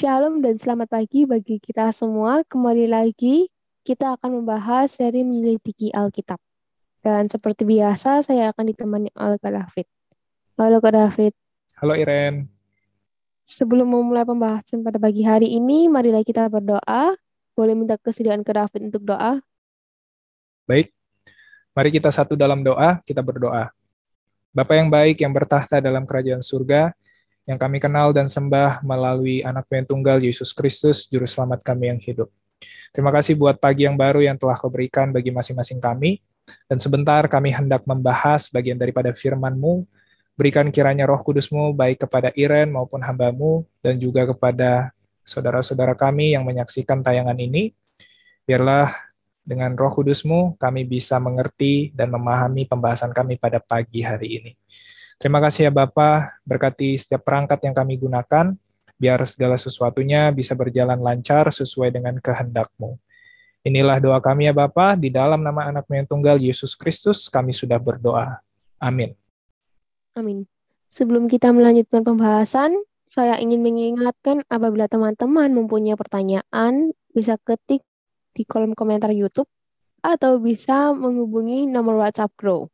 Shalom dan selamat pagi bagi kita semua. Kembali lagi, kita akan membahas seri menyelidiki Alkitab. Dan seperti biasa, saya akan ditemani oleh Kak David. Halo Kak David, Halo Iren. sebelum memulai pembahasan pada pagi hari ini, marilah kita berdoa. Boleh minta kesediaan Kak David untuk doa? Baik, mari kita satu dalam doa, kita berdoa. Bapa yang baik yang bertahta dalam kerajaan surga, yang kami kenal dan sembah melalui anak yang tunggal Yesus Kristus, Juru Selamat kami yang hidup. Terima kasih buat pagi yang baru yang telah kau berikan bagi masing-masing kami, dan sebentar kami hendak membahas bagian daripada firman-Mu. Berikan kiranya roh kudus-Mu baik kepada Iren maupun hamba-Mu, dan juga kepada saudara-saudara kami yang menyaksikan tayangan ini. Biarlah dengan Roh Kudus-Mu, kami bisa mengerti dan memahami pembahasan kami pada pagi hari ini. Terima kasih ya Bapa, berkati setiap perangkat yang kami gunakan, biar segala sesuatunya bisa berjalan lancar sesuai dengan kehendak-Mu. Inilah doa kami ya Bapa, di dalam nama anak-Mu yang tunggal, Yesus Kristus, kami sudah berdoa. Amin. Amin. Sebelum kita melanjutkan pembahasan, saya ingin mengingatkan apabila teman-teman mempunyai pertanyaan, bisa ketik di kolom komentar YouTube atau bisa menghubungi nomor WhatsApp Grow.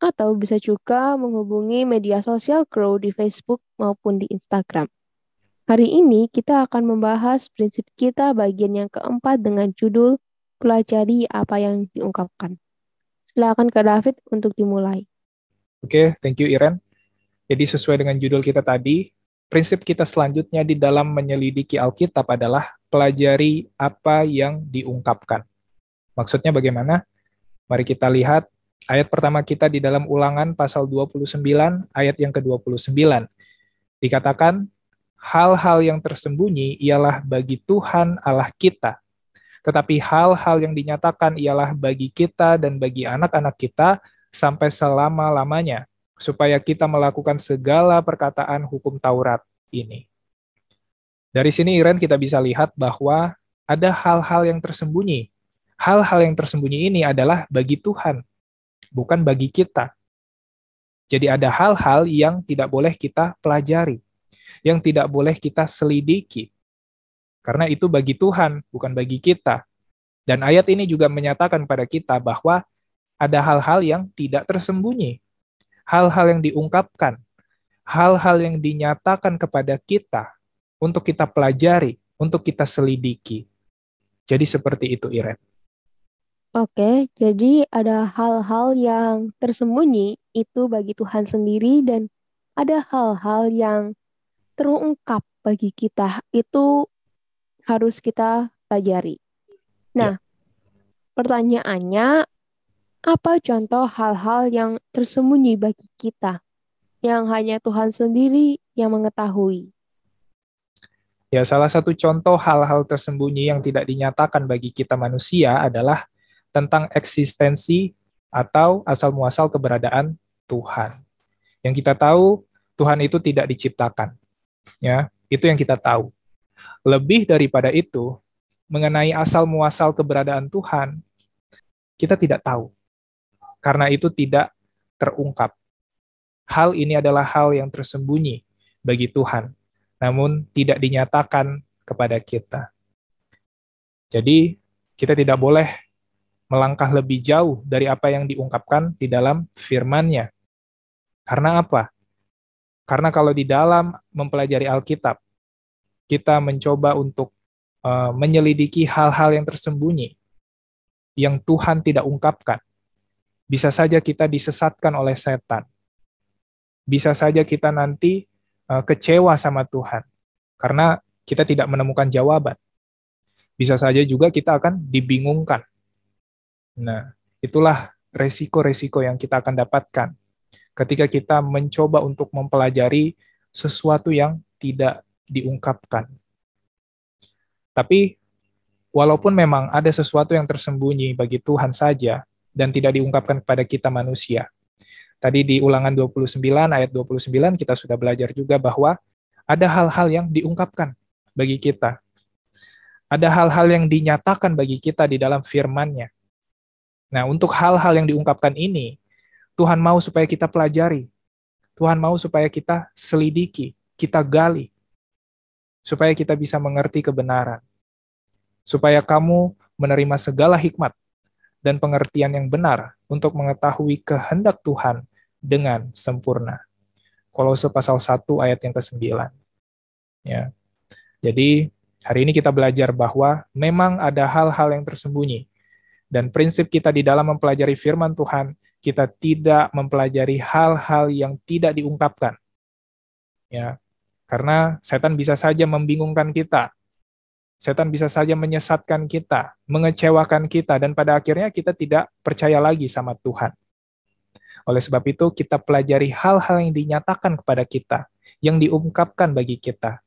Atau bisa juga menghubungi media sosial Grow di Facebook maupun di Instagram. Hari ini kita akan membahas prinsip kita bagian yang keempat dengan judul Pelajari apa yang diungkapkan. Silakan Kak David untuk dimulai. Oke, thank you Iren. Jadi sesuai dengan judul kita tadi, prinsip kita selanjutnya di dalam menyelidiki Alkitab adalah pelajari apa yang diungkapkan. Maksudnya bagaimana? Mari kita lihat ayat pertama kita di dalam Ulangan pasal 29 ayat yang ke-29. Dikatakan, hal-hal yang tersembunyi ialah bagi Tuhan Allah kita, tetapi hal-hal yang dinyatakan ialah bagi kita dan bagi anak-anak kita sampai selama-lamanya, supaya kita melakukan segala perkataan hukum Taurat ini. Dari sini Iren kita bisa lihat bahwa ada hal-hal yang tersembunyi. Hal-hal yang tersembunyi ini adalah bagi Tuhan, bukan bagi kita. Jadi ada hal-hal yang tidak boleh kita pelajari, yang tidak boleh kita selidiki. Karena itu bagi Tuhan, bukan bagi kita. Dan ayat ini juga menyatakan pada kita bahwa ada hal-hal yang tidak tersembunyi, hal-hal yang diungkapkan, hal-hal yang dinyatakan kepada kita untuk kita pelajari, untuk kita selidiki. Jadi seperti itu, Iren. Oke, jadi ada hal-hal yang tersembunyi itu bagi Tuhan sendiri dan ada hal-hal yang terungkap bagi kita itu harus kita pelajari. Ya. Nah, pertanyaannya, apa contoh hal-hal yang tersembunyi bagi kita yang hanya Tuhan sendiri yang mengetahui? Ya, salah satu contoh hal-hal tersembunyi yang tidak dinyatakan bagi kita manusia adalah tentang eksistensi atau asal-muasal keberadaan Tuhan. Yang kita tahu, Tuhan itu tidak diciptakan. Ya, itu yang kita tahu. Lebih daripada itu, mengenai asal-muasal keberadaan Tuhan, kita tidak tahu. Karena itu tidak terungkap. Hal ini adalah hal yang tersembunyi bagi Tuhan, namun tidak dinyatakan kepada kita. Jadi, kita tidak boleh melangkah lebih jauh dari apa yang diungkapkan di dalam firman-Nya. Karena apa? Karena kalau di dalam mempelajari Alkitab, kita mencoba untuk menyelidiki hal-hal yang tersembunyi, yang Tuhan tidak ungkapkan. Bisa saja kita disesatkan oleh setan. Bisa saja kita nanti kecewa sama Tuhan, karena kita tidak menemukan jawaban. Bisa saja juga kita akan dibingungkan. Nah, itulah resiko-resiko yang kita akan dapatkan ketika kita mencoba untuk mempelajari sesuatu yang tidak diungkapkan. Tapi walaupun memang ada sesuatu yang tersembunyi bagi Tuhan saja dan tidak diungkapkan kepada kita manusia. Tadi di Ulangan 29 ayat 29 kita sudah belajar juga bahwa ada hal-hal yang diungkapkan bagi kita. Ada hal-hal yang dinyatakan bagi kita di dalam firman-Nya. Nah, untuk hal-hal yang diungkapkan ini, Tuhan mau supaya kita pelajari. Tuhan mau supaya kita selidiki, kita gali. supaya kita bisa mengerti kebenaran, supaya kamu menerima segala hikmat dan pengertian yang benar untuk mengetahui kehendak Tuhan dengan sempurna. Kolose pasal 1 ayat yang ke-9. Ya. Jadi, hari ini kita belajar bahwa memang ada hal-hal yang tersembunyi. Dan prinsip kita di dalam mempelajari firman Tuhan, kita tidak mempelajari hal-hal yang tidak diungkapkan. Ya. Karena setan bisa saja membingungkan kita. Setan bisa saja menyesatkan kita, mengecewakan kita, dan pada akhirnya kita tidak percaya lagi sama Tuhan. Oleh sebab itu, kita pelajari hal-hal yang dinyatakan kepada kita, yang diungkapkan bagi kita,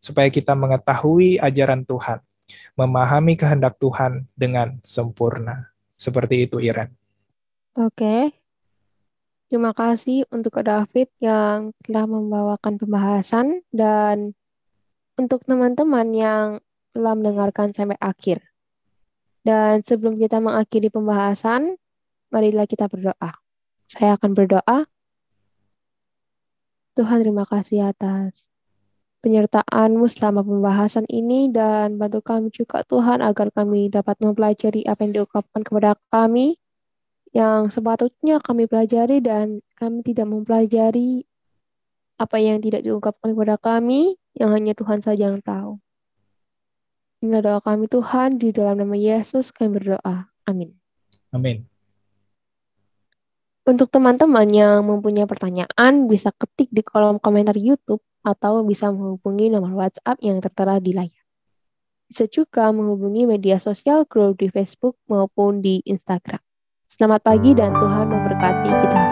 supaya kita mengetahui ajaran Tuhan, memahami kehendak Tuhan dengan sempurna. Seperti itu, Iren. Oke, terima kasih untuk Kak David yang telah membawakan pembahasan dan untuk teman-teman yang telah mendengarkan sampai akhir. Dan sebelum kita mengakhiri pembahasan, marilah kita berdoa. Saya akan berdoa. Tuhan, terima kasih atas penyertaan-Mu selama pembahasan ini dan bantu kami juga Tuhan agar kami dapat mempelajari apa yang diungkapkan kepada kami yang sepatutnya kami pelajari dan kami tidak mempelajari apa yang tidak diungkapkan kepada kami yang hanya Tuhan saja yang tahu. Inilah doa kami Tuhan, di dalam nama Yesus kami berdoa. Amin. Amin. Untuk teman-teman yang mempunyai pertanyaan, bisa ketik di kolom komentar YouTube atau bisa menghubungi nomor WhatsApp yang tertera di layar. Bisa juga menghubungi media sosial Grow di Facebook maupun di Instagram. Selamat pagi dan Tuhan memberkati kita